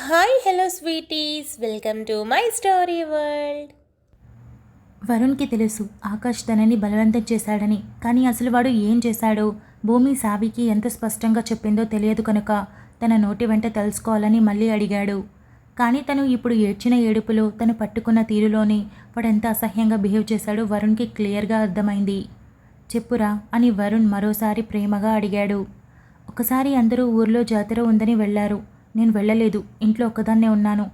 Hi hello sweeties welcome to my story world. వరుణ్కి తెలుసు ఆకాష్ తనని బలవంతం చేశాడని. కానీ అసలు వాడు ఏం చేశాడో భూమి సావికి ఎంత స్పష్టంగా చెప్పిందో తెలియదు కనుక తన నోటి వెంట తెలుసుకోవాలని మళ్ళీ అడిగాడు. కానీ తను ఇప్పుడు ఏడ్చిన ఏడుపులో తను పట్టుకున్న తీరులోనే వాడెంత అసహ్యంగా బిహేవ్ చేశాడో వరుణ్కి క్లియర్గా అర్థమైంది. చెప్పురా అని వరుణ్ మరోసారి ప్రేమగా అడిగాడు. ఒకసారి అందరూ ఊర్లో జాతర ఉందని వెళ్లారు. నేను వెళ్ళలేదు, ఇంట్లో ఒక్కదాన్నే ఉన్నాను.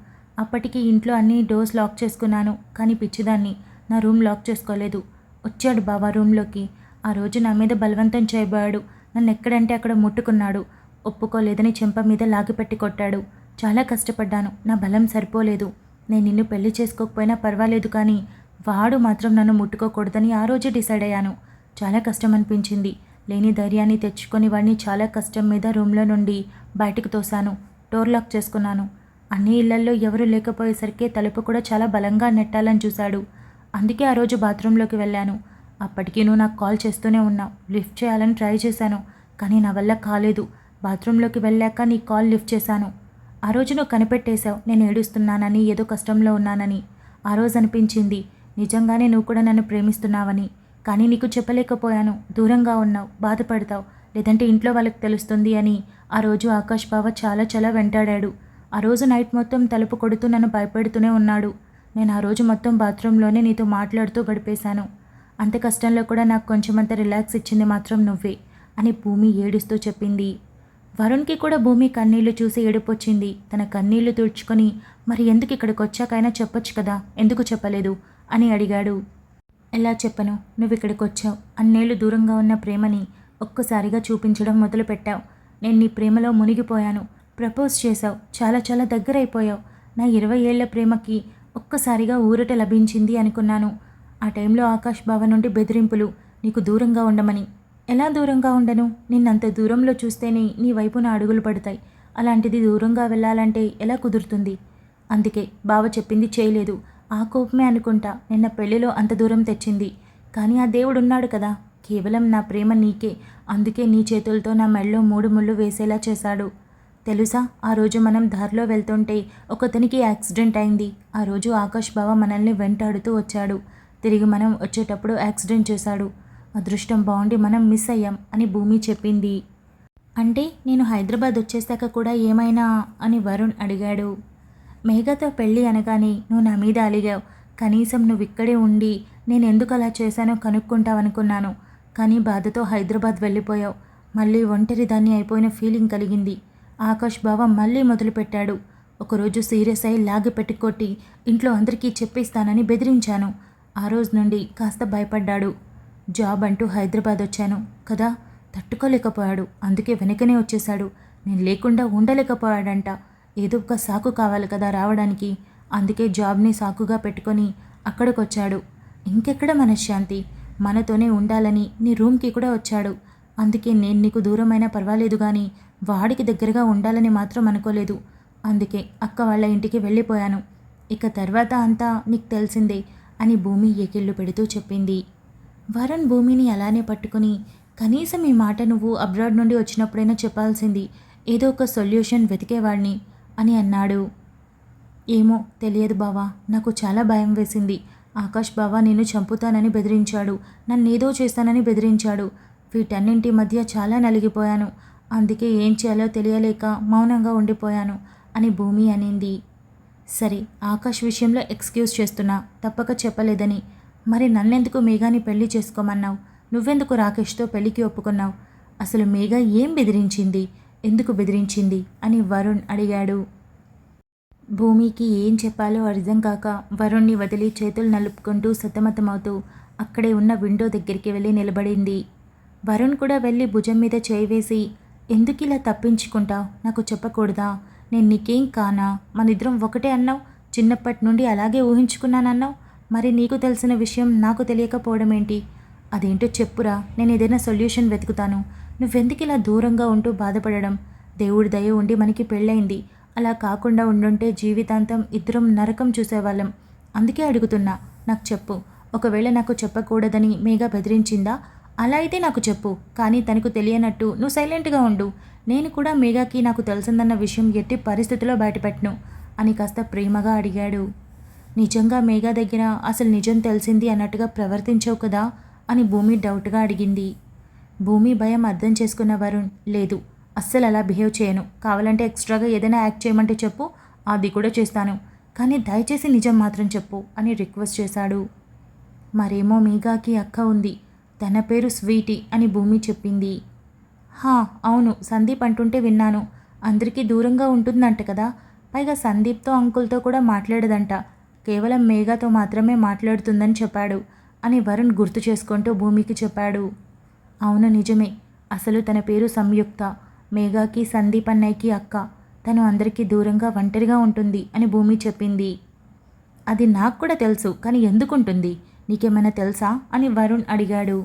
అప్పటికి ఇంట్లో అన్ని డోర్స్ లాక్ చేసుకున్నాను. కానీ పిచ్చిదాన్ని, నా రూమ్ లాక్ చేసుకోలేదు. వచ్చాడు బావ రూమ్లోకి. ఆ రోజు నా మీద బలవంతం చేయబోయాడు. నన్ను ఎక్కడంటే అక్కడ ముట్టుకున్నాడు. ఒప్పుకోలేదని చెంప మీద లాగిపెట్టి కొట్టాడు. చాలా కష్టపడ్డాను, నా బలం సరిపోలేదు. నేను నిన్ను పెళ్లి చేసుకోకపోయినా పర్వాలేదు, కానీ వాడు మాత్రం నన్ను ముట్టుకోకూడదని ఆ రోజే డిసైడ్ అయ్యాను. చాలా కష్టం అనిపించింది. లేని ధైర్యాన్ని తెచ్చుకొని వాడిని చాలా కష్టం మీద రూమ్లో నుండి బయటకు తోశాను. డోర్ లాక్ చేసుకున్నాను. అన్ని ఇళ్లల్లో ఎవరూ లేకపోయేసరికి తలుపు కూడా చాలా బలంగా నెట్టాలని చూశాడు. అందుకే ఆ రోజు బాత్రూంలోకి వెళ్ళాను. అప్పటికి నువ్వు నాకు కాల్ చేస్తూనే ఉన్నావు. లిఫ్ట్ చేయాలని ట్రై చేశాను, కానీ నా వల్ల కాలేదు. బాత్రూంలోకి వెళ్ళాక నీ కాల్ లిఫ్ట్ చేశాను. ఆ రోజు నువ్వు కనిపెట్టేశావు నేను ఏడుస్తున్నానని, ఏదో కష్టంలో ఉన్నానని. ఆ రోజు అనిపించింది నిజంగానే నువ్వు కూడా నన్ను ప్రేమిస్తున్నావని. కానీ నీకు చెప్పలేకపోయాను. దూరంగా ఉన్నావు, బాధపడతావు, లేదంటే ఇంట్లో వాళ్ళకి తెలుస్తుంది అని. ఆ రోజు ఆకాష్ బావ చాలా చాలా వెంటాడాడు. ఆ రోజు నైట్ మొత్తం తలుపు కొడుతూ నన్ను భయపెడుతూనే ఉన్నాడు. నేను ఆ రోజు మొత్తం బాత్రూంలోనే నీతో మాట్లాడుతూ గడిపేశాను. అంత కష్టంలో కూడా నాకు కొంచెమంత రిలాక్స్ ఇచ్చింది మాత్రం నువ్వే అని భూమి ఏడుస్తూ చెప్పింది. వరుణ్కి కూడా భూమి కన్నీళ్లు చూసి ఏడుపొచ్చింది. తన కన్నీళ్లు తుడుచుకొని మరి ఎందుకు ఇక్కడికి వచ్చాకైనా చెప్పొచ్చు కదా, ఎందుకు చెప్పలేదు అని అడిగాడు. ఎలా చెప్పను, నువ్వు ఇక్కడికి వచ్చావు, అన్నేళ్ళు దూరంగా ఉన్న ప్రేమని ఒక్కసారిగా చూపించడం మొదలుపెట్టావు. నేను నీ ప్రేమలో మునిగిపోయాను. ప్రపోజ్ చేశావు, చాలా చాలా దగ్గరైపోయావు. నా 20 ఏళ్ల ప్రేమకి ఒక్కసారిగా ఊరట లభించింది అనుకున్నాను. ఆ టైంలో ఆకాష్ బావ నుండి బెదిరింపులు, నీకు దూరంగా ఉండమని. ఎలా దూరంగా ఉండను? నిన్నంత దూరంలో చూస్తేనే నీ వైపున అడుగులు పడతాయి. అలాంటిది దూరంగా వెళ్ళాలంటే ఎలా కుదురుతుంది? అందుకే బావ చెప్పింది చేయలేదు. ఆ కోపమే అనుకుంటా నిన్న పెళ్లిలో అంత దూరం తెచ్చింది. కానీ ఆ దేవుడున్నాడు కదా, కేవలం నా ప్రేమ నీకే, అందుకే నీ చేతులతో నా మెడలో 3 ముళ్ళు వేసేలా చేశాడు. తెలుసా, ఆ రోజు మనం దారిలో వెళ్తుంటే ఒకతనికి యాక్సిడెంట్ అయింది. ఆ రోజు ఆకాష్ బావ మనల్ని వెంటాడుతూ వచ్చాడు. తిరిగి మనం వచ్చేటప్పుడు యాక్సిడెంట్ చేశాడు. అదృష్టం బాగుండి మనం మిస్ అయ్యాం అని భూమి చెప్పింది. అంటే నేను హైదరాబాద్ వచ్చేసాక కూడా ఏమైనా అని వరుణ్ అడిగాడు. మేఘతో పెళ్ళి అనగానే నువ్వు నా మీద అలిగావు. కనీసం నువ్వు ఇక్కడే ఉండి నేను ఎందుకు అలా చేశానో కనుక్కుంటావనుకున్నాను. కానీ బాధతో హైదరాబాద్ వెళ్ళిపోయావు. మళ్ళీ ఒంటరి దాన్ని అయిపోయిన ఫీలింగ్ కలిగింది. ఆకాష్ బావ మళ్ళీ మొదలుపెట్టాడు. ఒకరోజు సీరియస్ అయి లాగి పెట్టుకొట్టి ఇంట్లో అందరికీ చెప్పేస్తానని బెదిరించాను. ఆ రోజు నుండి కాస్త భయపడ్డాడు. జాబ్ అంటూ హైదరాబాద్ వచ్చాను కదా, తట్టుకోలేకపోయాడు. అందుకే వెనకనే వచ్చేశాడు. నేను లేకుండా ఉండలేకపోయాడంట. ఏదో ఒక సాకు కావాలి కదా రావడానికి. అందుకే జాబ్ని సాకుగా పెట్టుకొని అక్కడికొచ్చాడు. ఇంకెక్కడ మనశ్శాంతి? మనతోనే ఉండాలని నీ రూమ్కి కూడా వచ్చాడు. అందుకే నేను నీకు దూరమైనా పర్వాలేదు, కానీ వాడికి దగ్గరగా ఉండాలని మాత్రం అనుకోలేదు. అందుకే అక్క వాళ్ళ ఇంటికి వెళ్ళిపోయాను. ఇక తర్వాత అంతా నీకు తెలిసిందే అని భూమి ఎకిళ్ళు పెడుతూ చెప్పింది. వరుణ్ భూమిని అలానే పట్టుకుని, కనీసం ఈ మాట నువ్వు అబ్రాడ్ నుండి వచ్చినప్పుడైనా చెప్పాల్సింది. ఏదో ఒక సొల్యూషన్ వెతికేవాడిని అని అన్నాడు. ఏమో తెలియదు బావా, నాకు చాలా భయం వేసింది. ఆకాష్ బావ నిన్ను చంపుతానని బెదిరించాడు, నన్నేదో చేస్తానని బెదిరించాడు. వీటన్నింటి మధ్య చాలా నలిగిపోయాను. అందుకే ఏం చేయాలో తెలియలేక మౌనంగా ఉండిపోయాను అని భూమి అనింది. సరే, ఆకాష్ విషయంలో ఎక్స్క్యూజ్ చేస్తున్నా, తప్పక చెప్పలేదని. మరి నన్నెందుకు మేఘాని పెళ్లి చేసుకోమన్నావు? నువ్వెందుకు రాకేష్తో పెళ్లికి ఒప్పుకున్నావు? అసలు మేఘ ఏం బెదిరించింది, ఎందుకు బెదిరించింది అని వరుణ్ అడిగాడు. భూమికి ఏం చెప్పాలో అర్థం కాక వరుణ్ణి వదిలి చేతులు నలుపుకుంటూ సతమతమవుతూ అక్కడే ఉన్న విండో దగ్గరికి వెళ్ళి నిలబడింది. వరుణ్ కూడా వెళ్ళి భుజం మీద చేయి వేసి, ఎందుకు ఇలా తప్పించుకుంటావు? నాకు చెప్పకూడదా? నేను నీకేం కానా? మనిద్దరం ఒకటే అన్నావు. చిన్నప్పటి నుండి అలాగే ఊహించుకున్నానన్నావు. మరి నీకు తెలిసిన విషయం నాకు తెలియకపోవడం ఏంటి? అదేంటో చెప్పురా, నేను ఏదైనా సొల్యూషన్ వెతుకుతాను. నువ్వెందుకు ఇలా దూరంగా ఉంటూ బాధపడడం? దేవుడి దయ ఉండి మనకి పెళ్ళయింది. అలా కాకుండా ఉండుంటే జీవితాంతం ఇద్దరం నరకం చూసేవాళ్ళం. అందుకే అడుగుతున్నా, నాకు చెప్పు. ఒకవేళ నాకు చెప్పకూడదని మేఘ బెదిరించిందా? అలా అయితే నాకు చెప్పు, కానీ తనకు తెలియనట్టు నువ్వు సైలెంట్గా ఉండు. నేను కూడా మేఘాకి నాకు తెలిసిందన్న విషయం ఎట్టి పరిస్థితిలో బయటపెట్టను అని కాస్త ప్రేమగా అడిగాడు. నిజంగా మేఘా దగ్గర అసలు నిజం తెలిసింది అన్నట్టుగా ప్రవర్తించవు కదా అని భూమి డౌట్గా అడిగింది. భూమి భయం అర్థం చేసుకున్న వరుణ్, లేదు అస్సలు అలా బిహేవ్ చేయను. కావాలంటే ఎక్స్ట్రాగా ఏదైనా యాక్ట్ చేయమంటే చెప్పు, అది కూడా చేస్తాను. కానీ దయచేసి నిజం మాత్రం చెప్పు అని రిక్వెస్ట్ చేశాడు. మరేమో మేఘాకి అక్క ఉంది, తన పేరు స్వీటీ అని భూమి చెప్పింది. హా అవును, సందీప్ అంటుంటే విన్నాను. అందరికీ దూరంగా ఉంటుందంట కదా. పైగా సందీప్తో అంకుల్తో కూడా మాట్లాడదంట. కేవలం మేఘాతో మాత్రమే మాట్లాడుతుందని చెప్పాడు అని వరుణ్ గుర్తు చేసుకుంటూ భూమికి చెప్పాడు. అవును నిజమే, అసలు తన పేరు సంయుక్త. మేఘాకి సందీప్ అన్నయ్యకి అక్క. తను అందరికీ దూరంగా ఒంటరిగా ఉంటుంది అని భూమి చెప్పింది. అది నాకు కూడా తెలుసు, కానీ ఎందుకుంటుంది, నీకేమైనా తెలుసా అని వరుణ్ అడిగాడు.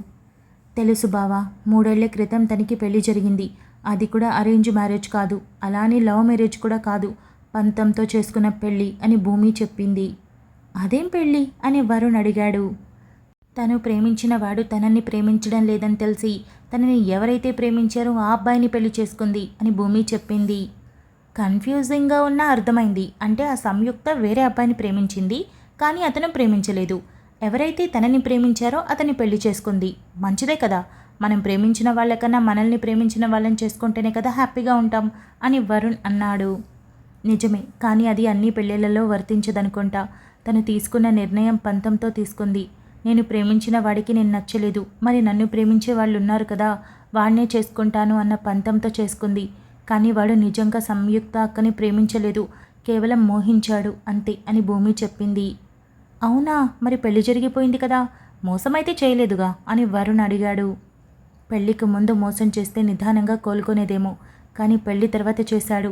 తెలుసు బావా, 3 ఏళ్ల క్రితం తనకి పెళ్లి జరిగింది. అది కూడా అరేంజ్ మ్యారేజ్ కాదు, అలానే లవ్ మ్యారేజ్ కూడా కాదు, పంతంతో చేసుకున్న పెళ్ళి అని భూమి చెప్పింది. అదేం పెళ్ళి అని వరుణ్ అడిగాడు. తను ప్రేమించిన వాడు తనని ప్రేమించడం లేదని తెలిసి తనని ఎవరైతే ప్రేమించారో ఆ అబ్బాయిని పెళ్లి చేసుకుంది అని భూమి చెప్పింది. కన్ఫ్యూజింగ్గా ఉన్నా అర్థమైంది. అంటే ఆ సంయుక్త వేరే అబ్బాయిని ప్రేమించింది, కానీ అతను ప్రేమించలేదు. ఎవరైతే తనని ప్రేమించారో అతన్ని పెళ్లి చేసుకుంది. మంచిదే కదా, మనం ప్రేమించిన వాళ్ళకన్నా మనల్ని ప్రేమించిన వాళ్ళని చేసుకుంటేనే కదా హ్యాపీగా ఉంటాం అని వరుణ్ అన్నాడు. నిజమే, కానీ అది అన్ని పెళ్ళిళ్ళలో వర్తించదనుకుంటా. తను తీసుకున్న నిర్ణయం పంతంతో తీసుకుంది. నేను ప్రేమించిన వాడికి నేను నచ్చలేదు, మరి నన్ను ప్రేమించే వాళ్ళు ఉన్నారు కదా, వాడినే చేసుకుంటాను అన్న పంతంతో చేసుకుంది. కానీ వాడు నిజంగా సంయుక్త అక్కని ప్రేమించలేదు, కేవలం మోహించాడు అంతే అని భూమి చెప్పింది. అవునా, మరి పెళ్లి జరిగిపోయింది కదా, మోసమైతే చేయలేదుగా అని వరుణ్ అడిగాడు. పెళ్లికి ముందు మోసం చేస్తే నిదానంగా కోలుకునేదేమో, కానీ పెళ్లి తర్వాత చేశాడు.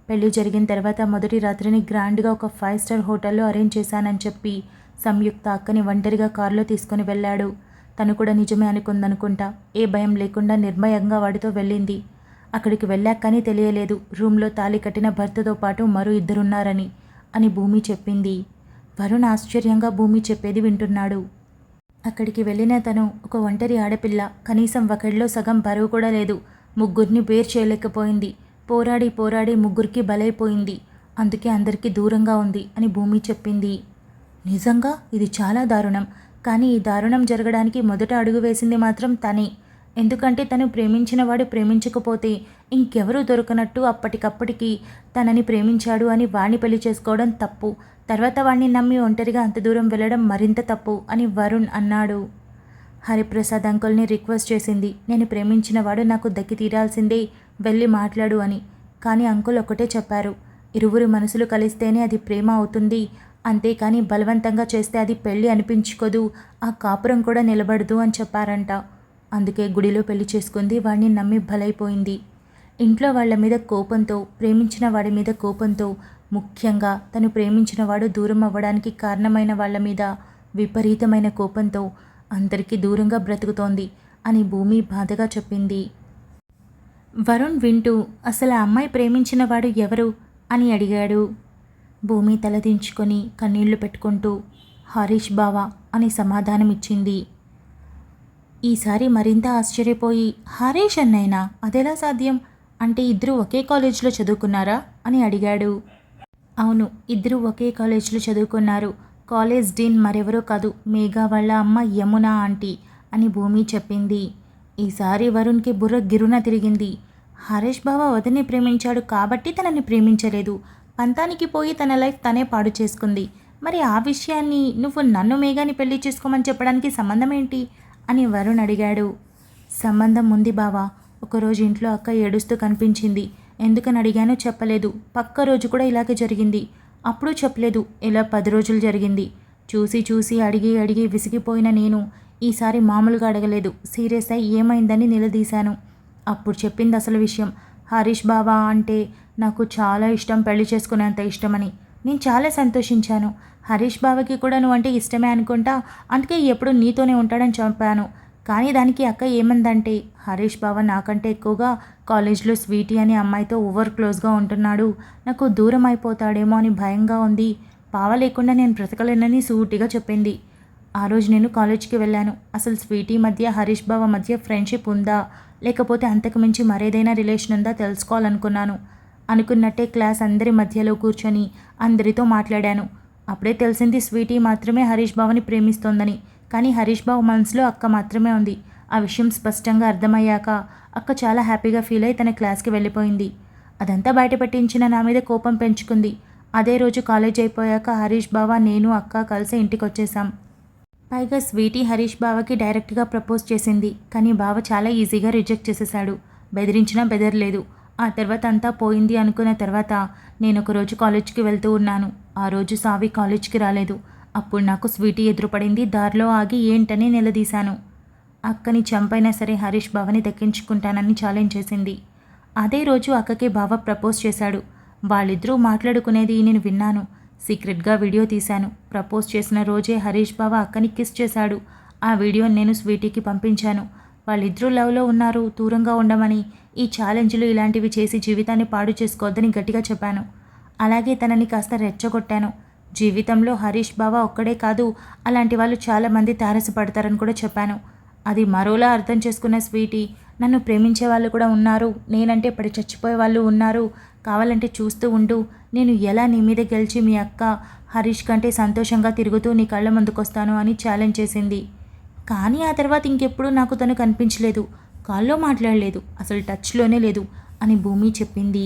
పెళ్లి జరిగిన తర్వాత మొదటి రాత్రిని గ్రాండ్గా ఒక 5 స్టార్ హోటల్లో అరేంజ్ చేశానని చెప్పి సంయుక్త అక్కని ఒంటరిగా కారులో తీసుకుని వెళ్ళాడు. తను కూడా నిజమే అనుకుందనుకుంటా. ఏ భయం లేకుండా నిర్భయంగా వాడితో వెళ్ళింది. అక్కడికి వెళ్ళాక కానీ తెలియలేదు రూమ్లో తాళి కట్టిన భర్తతో పాటు మరో 2 ఉన్నారని అని భూమి చెప్పింది. వరుణ్ ఆశ్చర్యంగా భూమి చెప్పేది వింటున్నాడు. అక్కడికి వెళ్ళిన తను ఒక ఒంటరి ఆడపిల్ల, కనీసం ఒకడిలో సగం బరువు కూడా లేదు. 3 బేర్ చేయలేకపోయింది. పోరాడి పోరాడి 3 బలైపోయింది. అందుకే అందరికీ దూరంగా ఉంది అని భూమి చెప్పింది. నిజంగా ఇది చాలా దారుణం, కానీ ఈ దారుణం జరగడానికి మొదట అడుగు వేసింది మాత్రం తనే. ఎందుకంటే తను ప్రేమించిన వాడు ప్రేమించకపోతే ఇంకెవరూ దొరకనట్టు అప్పటికప్పటికి తనని ప్రేమించాడు అని వాణ్ణి పెళ్లి చేసుకోవడం తప్పు. తర్వాత వాణ్ణి నమ్మి ఒంటరిగా అంత దూరం వెళ్ళడం మరింత తప్పు అని వరుణ్ అన్నాడు. హరిప్రసాద్ అంకుల్ని రిక్వెస్ట్ చేసింది, నేను ప్రేమించిన వాడు నాకు దక్కి తీరాల్సిందే, వెళ్ళి మాట్లాడు అని. కానీ అంకుల్ ఒకటే చెప్పారు, ఇరువురు మనసులు కలిస్తేనే అది ప్రేమ అవుతుంది, అంతేకాని బలవంతంగా చేస్తే అది పెళ్ళి అనిపించుకోదు, ఆ కాపురం కూడా నిలబడదు అని చెప్పారంట. అందుకే గుడిలో పెళ్లి చేసుకుంది, వాడిని నమ్మి బలైపోయింది. ఇంట్లో వాళ్ళ మీద కోపంతో, ప్రేమించిన వాడి మీద కోపంతో, ముఖ్యంగా తను ప్రేమించిన వాడు దూరం అవ్వడానికి కారణమైన వాళ్ళ మీద విపరీతమైన కోపంతో అందరికీ దూరంగా బ్రతుకుతోంది అని భూమి బాధగా చెప్పింది. వరుణ్ వింటూ అసలు ఆ అమ్మాయి ప్రేమించిన వాడు ఎవరు అని అడిగాడు. భూమి తలదించుకొని కన్నీళ్లు పెట్టుకుంటూ హరీష్ బావా అని సమాధానం ఇచ్చింది. ఈసారి మరింత ఆశ్చర్యపోయి, హరీష్ అన్నయ్యనా, అదెలా సాధ్యం, అంటే ఇద్దరు ఒకే కాలేజీలో చదువుకున్నారా అని అడిగాడు. అవును, ఇద్దరు ఒకే కాలేజీలో చదువుకున్నారు. కాలేజ్ డీన్ మరెవరో కాదు, మేఘా వాళ్ళ అమ్మ యమున ఆంటీ అని భూమి చెప్పింది. ఈసారి వరుణ్కి బుర్ర గిరున తిరిగింది. హరీష్ బావ వదిని ప్రేమించాడు కాబట్టి తనని ప్రేమించలేదు, పంతానికి పోయి తన లైఫ్ తనే పాడు చేసుకుంది. మరి ఆ విషయాన్ని నువ్వు నన్ను మేఘాని పెళ్లి చేసుకోమని చెప్పడానికి సంబంధం ఏంటి అని వరుణ్ అడిగాడు. సంబంధం ఉంది బావా. ఒకరోజు ఇంట్లో అక్క ఏడుస్తూ కనిపించింది. ఎందుకని అడిగానో చెప్పలేదు. పక్క రోజు కూడా ఇలాగే జరిగింది. అప్పుడు చెప్పలేదు. ఇలా 10 రోజులు జరిగింది. చూసి చూసి అడిగి అడిగి విసిగిపోయిన నేను ఈసారి మామూలుగా అడగలేదు, సీరియస్ అయి ఏమైందని నిలదీశాను. అప్పుడు చెప్పింది అసలు విషయం. హరీష్ బావా అంటే నాకు చాలా ఇష్టం, పెళ్లి చేసుకునేంత ఇష్టమని. నేను చాలా సంతోషించాను. హరీష్ బావకి కూడా నువ్వంటే ఇష్టమే అనుకుంటా, అందుకే ఎప్పుడు నీతోనే ఉంటాడని చెప్పాను. కానీ దానికి అక్క ఏమందంటే, హరీష్ బావ నాకంటే ఎక్కువగా కాలేజ్లో స్వీటీ అనే అమ్మాయితో ఓవర్ క్లోజ్గా ఉంటున్నాడు, నాకు దూరం అయిపోతాడేమో అని భయంగా ఉంది, బావ లేకుండా నేను బ్రతకలేనని సూటిగా చెప్పింది. ఆ రోజు నేను కాలేజ్కి వెళ్ళాను. అసలు స్వీటీ మధ్య హరీష్ బావ మధ్య ఫ్రెండ్షిప్ ఉందా, లేకపోతే అంతకు మించి మరేదైనా రిలేషన్ ఉందా తెలుసుకోవాలనుకున్నాను. అనుకున్నట్టే క్లాస్ అందరి మధ్యలో కూర్చొని అందరితో మాట్లాడాను. అప్పుడే తెలిసింది స్వీటీ మాత్రమే హరీష్ బావని ప్రేమిస్తోందని. కానీ హరీష్ బావ మనసులో అక్క మాత్రమే ఉంది. ఆ విషయం స్పష్టంగా అర్థమయ్యాక అక్క చాలా హ్యాపీగా ఫీల్ అయి తన క్లాస్కి వెళ్ళిపోయింది. అదంతా బయటపెట్టించిన నా మీద కోపం పెంచుకుంది. అదే రోజు కాలేజ్ అయిపోయాక హరీష్ బావ, నేను, అక్క కలిసి ఇంటికి వచ్చేసాం. పైగా స్వీటీ హరీష్ బావకి డైరెక్ట్గా ప్రపోజ్ చేసింది. కానీ బావ చాలా ఈజీగా రిజెక్ట్ చేసేశాడు. బెదిరించినా బెదరలేదు. ఆ తర్వాత అంతా పోయింది అనుకున్న తర్వాత నేను ఒకరోజు కాలేజ్కి వెళ్తూ ఉన్నాను. ఆ రోజు సావి కాలేజ్కి రాలేదు. అప్పుడు నాకు స్వీటీ ఎదురుపడింది. దారిలో ఆగి ఏంటని నిలదీశాను. అక్కని చంపైనా సరే హరీష్ బావని దక్కించుకుంటానని ఛాలెంజ్ చేసింది. అదే రోజు అక్కకి బావ ప్రపోజ్ చేశాడు. వాళ్ళిద్దరూ మాట్లాడుకునేది నేను విన్నాను. సీక్రెట్గా వీడియో తీశాను. ప్రపోజ్ చేసిన రోజే హరీష్ బావ అక్కని కిస్ చేశాడు. ఆ వీడియోని నేను స్వీటీకి పంపించాను. వాళ్ళిద్దరూ లవ్లో ఉన్నారు, దూరంగా ఉండమని, ఈ ఛాలెంజ్లు ఇలాంటివి చేసి జీవితాన్ని పాడు చేసుకోవద్దని గట్టిగా చెప్పాను. అలాగే తనని కాస్త రెచ్చగొట్టాను. జీవితంలో హరీష్ బావ ఒక్కడే కాదు, అలాంటి వాళ్ళు చాలామంది తారసపడతారని కూడా చెప్పాను. అది మరోలా అర్థం చేసుకున్న స్వీటీ, నన్ను ప్రేమించే వాళ్ళు కూడా ఉన్నారు, నేనంటే పడి చచ్చిపోయే వాళ్ళు ఉన్నారు, కావాలంటే చూస్తూ ఉండు, నేను ఎలా నీ మీద గెలిచి మీ అక్క హరీష్ కంటే సంతోషంగా తిరుగుతూ నీ కళ్ళ ముందుకొస్తాను అని ఛాలెంజ్ చేసింది. కానీ ఆ తర్వాత ఇంకెప్పుడు నాకు తను కనిపించలేదు, కాల్లో మాట్లాడలేదు, అసలు టచ్లోనే లేదు అని భూమి చెప్పింది.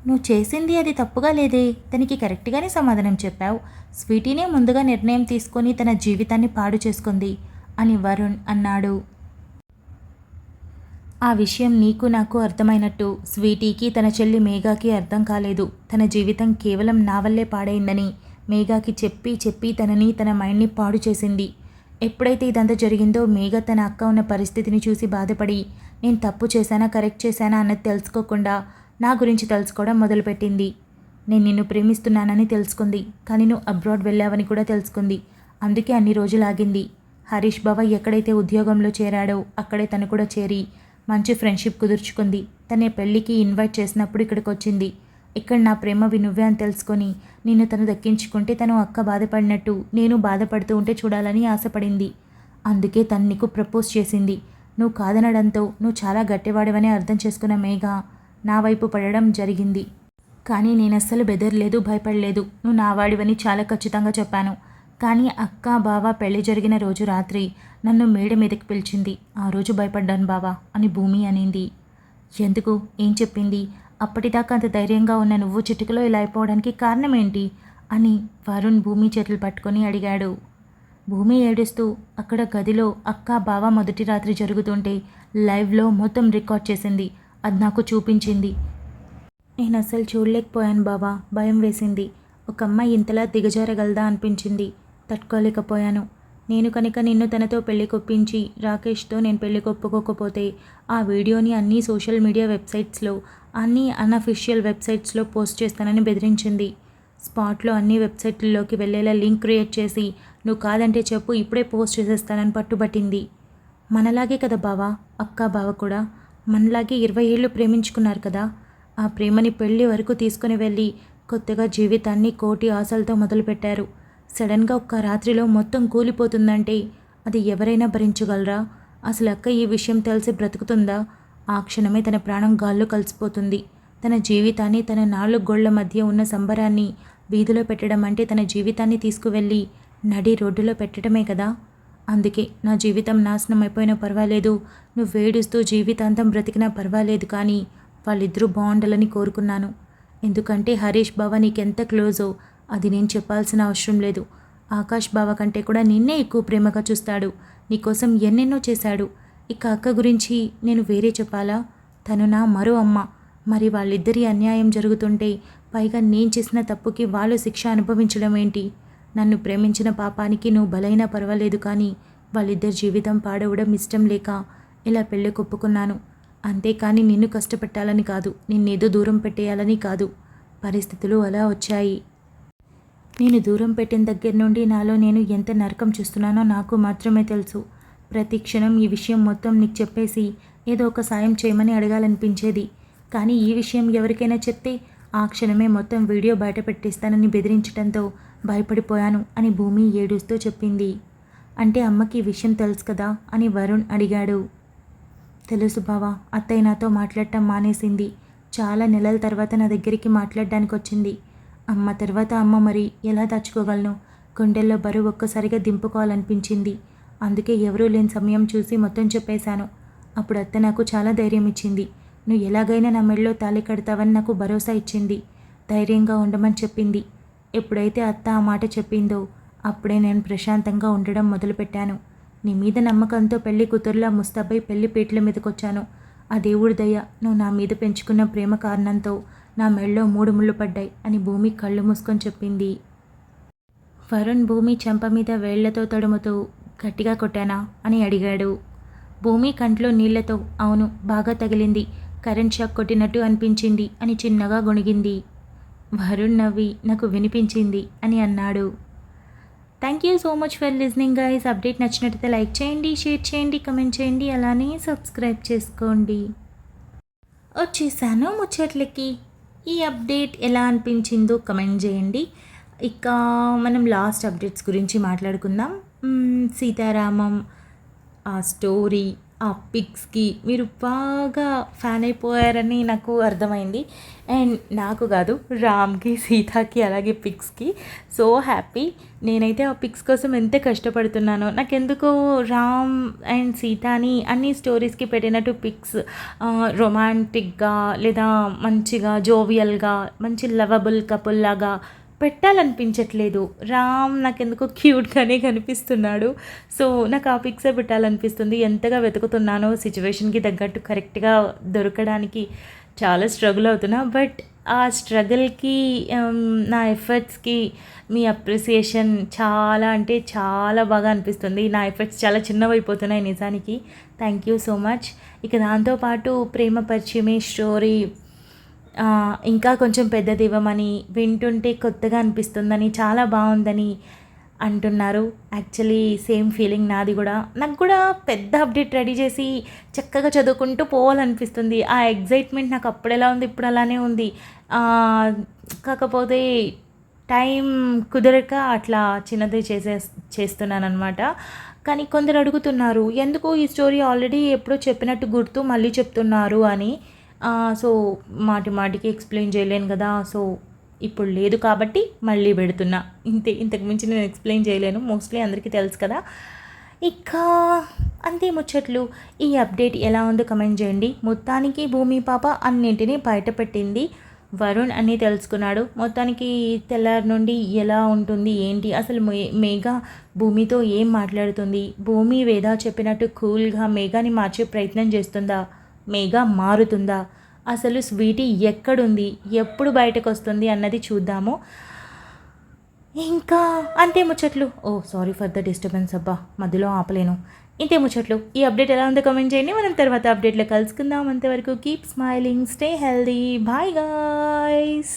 నువ్వు చేసింది అది తప్పుగా లేదే, తనకి కరెక్ట్గానే సమాధానం చెప్పావు. స్వీటీనే ముందుగా నిర్ణయం తీసుకొని తన జీవితాన్ని పాడు చేసుకుంది అని వరుణ్ అన్నాడు. ఆ విషయం నీకు నాకు అర్థమైనట్టు స్వీటీకి తన చెల్లి మేఘాకి అర్థం కాలేదు. తన జీవితం కేవలం నా వల్లే పాడైందని మేఘాకి చెప్పి చెప్పి తనని, తన మైండ్ని పాడు చేసింది. ఎప్పుడైతే ఇదంతా జరిగిందో మేఘ తన అక్క ఉన్న పరిస్థితిని చూసి బాధపడి నేను తప్పు చేశానా కరెక్ట్ చేశానా అన్నది తెలుసుకోకుండా నా గురించి తెలుసుకోవడం మొదలుపెట్టింది. నేను నిన్ను ప్రేమిస్తున్నానని తెలుసుకుంది. కానీ నువ్వు అబ్రాడ్ వెళ్ళావని కూడా తెలుసుకుంది. అందుకే అన్ని రోజులు ఆగింది. హరీష్ బావ ఎక్కడైతే ఉద్యోగంలో చేరాడో అక్కడే తను కూడా చేరి మంచి ఫ్రెండ్షిప్ కుదుర్చుకుంది. తన పెళ్ళికి ఇన్వైట్ చేసినప్పుడు ఇక్కడికి వచ్చింది. ఇక్కడ నా ప్రేమవి నువ్వే అని తెలుసుకొని నిన్ను తను దక్కించుకుంటే తను అక్క బాధపడినట్టు నేను బాధపడుతూ ఉంటే చూడాలని ఆశపడింది. అందుకే తను నీకు ప్రపోజ్ చేసింది. నువ్వు కాదనడంతో నువ్వు చాలా గట్టివాడివని అర్థం చేసుకున్న మేఘ నా వైపు పడడం జరిగింది. కానీ నేను అస్సలు బెదరలేదు, భయపడలేదు. నువ్వు నా వాడివని చాలా ఖచ్చితంగా చెప్పాను. కానీ అక్క బావ పెళ్లి జరిగిన రోజు రాత్రి నన్ను మేడ మీదకి పిలిచింది. ఆ రోజు భయపడ్డాను బావా అని భూమి అనింది. ఎందుకు, ఏం చెప్పింది? అప్పటిదాకా అంత ధైర్యంగా ఉన్న నువ్వు చిటికలో ఇలా అయిపోవడానికి కారణం ఏంటి అని వరుణ్ భూమి చేతులు పట్టుకొని అడిగాడు. భూమి ఏడుస్తూ అక్కడ గదిలో అక్క బావ మొదటి రాత్రి జరుగుతుంటే లైవ్లో మొత్తం రికార్డ్ చేసింది. అది నాకు చూపించింది. నేను అస్సలు చూడలేకపోయాను బావా, భయం వేసింది. ఒక అమ్మాయి ఇంతలా దిగజారగలదా అనిపించింది. తట్టుకోలేకపోయాను. నేను కనుక నిన్ను తనతో పెళ్లి కొప్పించి రాకేష్తో నేను పెళ్లి కొప్పుకోకపోతే ఆ వీడియోని అన్ని సోషల్ మీడియా వెబ్సైట్స్లో, అన్ని అన్అఫిషియల్ వెబ్సైట్స్లో పోస్ట్ చేస్తానని బెదిరించింది. స్పాట్లో అన్ని వెబ్సైట్లలోకి వెళ్ళేలా లింక్ క్రియేట్ చేసి నువ్వు కాదంటే చెప్పు ఇప్పుడే పోస్ట్ చేసేస్తానని పట్టుబట్టింది. మనలాగే కదా బావా, అక్క బావ కూడా మనలాగే 20 ఏళ్ళు ప్రేమించుకున్నారు కదా. ఆ ప్రేమని పెళ్లి వరకు తీసుకుని వెళ్ళి కొత్తగా జీవితాన్ని కోటి ఆశలతో మొదలుపెట్టారు. సడన్గా ఒక్క రాత్రిలో మొత్తం కూలిపోతుందంటే అది ఎవరైనా భరించగలరా? అసలు అక్క ఈ విషయం తెలిసి బ్రతుకుతుందా? ఆ క్షణమే తన ప్రాణం గాల్లో కలిసిపోతుంది. తన జీవితాన్ని, తన 4 గోళ్ల మధ్య ఉన్న సంబరాన్ని వీధిలో పెట్టడం అంటే తన జీవితాన్ని తీసుకువెళ్ళి నడి రోడ్డులో పెట్టడమే కదా. అందుకే నా జీవితం నాశనం అయిపోయినా పర్వాలేదు, నువ్వు వేడుస్తూ జీవితాంతం బ్రతికినా పర్వాలేదు, కానీ వాళ్ళిద్దరూ బాగుండాలని కోరుకున్నాను. ఎందుకంటే హరీష్ బావ నీకెంత క్లోజో అది నేను చెప్పాల్సిన అవసరం లేదు. ఆకాష్ బావ కంటే కూడా నిన్నే ఎక్కువ ప్రేమగా చూస్తాడు. నీకోసం ఎన్నెన్నో చేశాడు. ఇక అక్క గురించి నేను వేరే చెప్పాలా? తను నా మరో అమ్మ. మరి వాళ్ళిద్దరి అన్యాయం జరుగుతుంటే పైగా నేను చేసిన తప్పుకి వాళ్ళు శిక్ష అనుభవించడం ఏంటి? నన్ను ప్రేమించిన పాపానికి నువ్వు బలైనా పర్వాలేదు, కానీ వాళ్ళిద్దరి జీవితం పాడవడం ఇష్టం లేక ఇలా పెళ్ళి కొప్పుకున్నాను. అంతేకాని నిన్ను కష్టపెట్టాలని కాదు, నిన్నేదో దూరం పెట్టేయాలని కాదు. పరిస్థితులు అలా వచ్చాయి. నేను దూరం పెట్టిన దగ్గర నుండి నాలో నేను ఎంత నరకం చూస్తున్నానో నాకు మాత్రమే తెలుసు. ప్రతి క్షణం ఈ విషయం మొత్తం నీకు చెప్పేసి ఏదో ఒక సాయం చేయమని అడగాలనిపించేది. కానీ ఈ విషయం ఎవరికైనా చెప్తే ఆ క్షణమే మొత్తం వీడియో బయట పెట్టేస్తానని బెదిరించడంతో భయపడిపోయాను అని భూమి ఏడుస్తూ చెప్పింది. అంటే అమ్మకి ఈ విషయం తెలుసు కదా అని వరుణ్ అడిగాడు. తెలుసు బావా, అత్తయ్య నాతో మాట్లాడటం మానేసింది. చాలా నెలల తర్వాత నా దగ్గరికి మాట్లాడడానికి వచ్చింది. అమ్మ తర్వాత అమ్మ, మరి ఎలా దాచుకోగలను? గుండెల్లో బరువు ఒక్కసారిగా దింపుకోవాలనిపించింది. అందుకే ఎవరూ లేని సమయం చూసి మొత్తం చెప్పేశాను. అప్పుడు అత్త నాకు చాలా ధైర్యం ఇచ్చింది. నువ్వు ఎలాగైనా నా మెడలో తాళి కడతావని నాకు భరోసా ఇచ్చింది. ధైర్యంగా ఉండమని చెప్పింది. ఎప్పుడైతే అత్త ఆ మాట చెప్పిందో అప్పుడే నేను ప్రశాంతంగా ఉండడం మొదలుపెట్టాను. నీ మీద నమ్మకంతో పెళ్లి కూతురులా ముస్తాబై పెళ్లి పీటల మీదకొచ్చాను. ఆ దేవుడి దయ, నువ్వు నా మీద పెంచుకున్న ప్రేమ కారణంతో నా మెడలో 3 ముళ్ళు పడ్డాయి అని భూమి కళ్ళు మూసుకొని చెప్పింది. వరుణ్ భూమి చెంప మీద వేళ్లతో తడుముతూ గట్టిగా కొట్టానా అని అడిగాడు. భూమి కంట్లో నీళ్లతో అవును, బాగా తగిలింది, కరెంట్ షాక్ కొట్టినట్టు అనిపించింది అని చిన్నగా గొణిగింది. వరుణ్ నవ్వి నాకు వినిపించింది అని అన్నాడు. Thank you so much for listening guys. Update నచ్చినట్టయితే లైక్ చేయండి, షేర్ చేయండి, కమెంట్ చేయండి, అలానే సబ్స్క్రైబ్ చేసుకోండి. వచ్చేసాను ముచ్చట్లకి. ఈ అప్డేట్ ఎలా అనిపించిందో కమెంట్ చేయండి. ఇక మనం లాస్ట్ అప్డేట్స్ గురించి మాట్లాడుకుందాం. సీతారామం ఆ స్టోరీ, ఆ పిక్స్కి మీరు బాగా ఫ్యాన్ అయిపోయారని నాకు అర్థమైంది. అండ్ నాకు కాదు, రామ్కి, సీతకి, అలాగే పిక్స్కి సో హ్యాపీ. నేనైతే ఆ పిక్స్ కోసం ఎంత కష్టపడుతున్నానో. నాకెందుకో రామ్ అండ్ సీతాని అన్ని స్టోరీస్కి పెట్టినట్టు పిక్స్ రొమాంటిక్గా లేదా మంచిగా జోవియల్గా మంచి లవబుల్ కపుల్ లాగా పెట్టాలనిపించట్లేదు. రామ్ నాకెందుకో క్యూట్గానే కనిపిస్తున్నాడు. సో నాకు ఆ పిక్సే పెట్టాలనిపిస్తుంది. ఎంతగా వెతుకుతున్నానో సిచ్యువేషన్కి తగ్గట్టు కరెక్ట్గా దొరకడానికి చాలా స్ట్రగుల్ అవుతున్నా. బట్ ఆ స్ట్రగుల్కి నా ఎఫర్ట్స్కి మీ అప్రిసియేషన్ చాలా అంటే చాలా బాగా అనిపిస్తుంది. నా ఎఫర్ట్స్ చాలా చిన్నవైపోతున్నాయి నిజానికి. Thank you so much. ఇక దాంతోపాటు ప్రేమ పరిచయమే స్టోరీ ఇంకా కొంచెం పెద్దది ఇవ్వమని, వింటుంటే కొత్తగా అనిపిస్తుందని, చాలా బాగుందని అంటున్నారు. యాక్చువల్లీ సేమ్ ఫీలింగ్ నాది కూడా. నాకు కూడా పెద్ద అప్డేట్ రెడీ చేసి చక్కగా చదువుకుంటూ పోవాలనిపిస్తుంది. ఆ ఎగ్జైట్మెంట్ నాకు అప్పుడెలా ఉంది, ఇప్పుడు అలానే ఉంది. కాకపోతే టైం కుదరక అట్లా చిన్నది చేస్తున్నాను అనమాట. కానీ కొందరు అడుగుతున్నారు, ఎందుకు ఈ స్టోరీ ఆల్రెడీ ఎప్పుడో చెప్పినట్టు గుర్తు మళ్ళీ చెప్తున్నారు అని. సో మాటికి ఎక్స్ప్లెయిన్ చేయలేను కదా. సో ఇప్పుడు లేదు కాబట్టి మళ్ళీ పెడుతున్నా, ఇంతే. ఇంతకు మించి నేను ఎక్స్ప్లెయిన్ చేయలేను, మోస్ట్లీ అందరికీ తెలుసు కదా. ఇక అంతే ముచ్చట్లు. ఈ అప్డేట్ ఎలా ఉందో కమెంట్ చేయండి. మొత్తానికి భూమి పాప అన్నింటినీ బయటపెట్టింది. వరుణ్ అన్నీ తెలుసుకున్నాడు. మొత్తానికి తెల్లారి నుండి ఎలా ఉంటుంది ఏంటి, అసలు మేఘా భూమితో ఏం మాట్లాడుతుంది, భూమి వేద చెప్పినట్టు కూల్గా మేఘాని మార్చే ప్రయత్నం చేస్తుందా, మేఘా మారుతుందా, అసలు స్వీటీ ఎక్కడుంది, ఎప్పుడు బయటకు వస్తుంది అన్నది చూద్దాము. ఇంకా అంతే ముచ్చట్లు. సారీ ఫర్ ద డిస్టర్బెన్స్, అబ్బా మధ్యలో ఆపలేను. ఇంతే ముచ్చట్లు. ఈ అప్డేట్ ఎలా ఉందో కమెంట్ చేయండి. మనం తర్వాత అప్డేట్లో కలుసుకుందాం. అంతవరకు keep smiling, stay healthy, bye guys.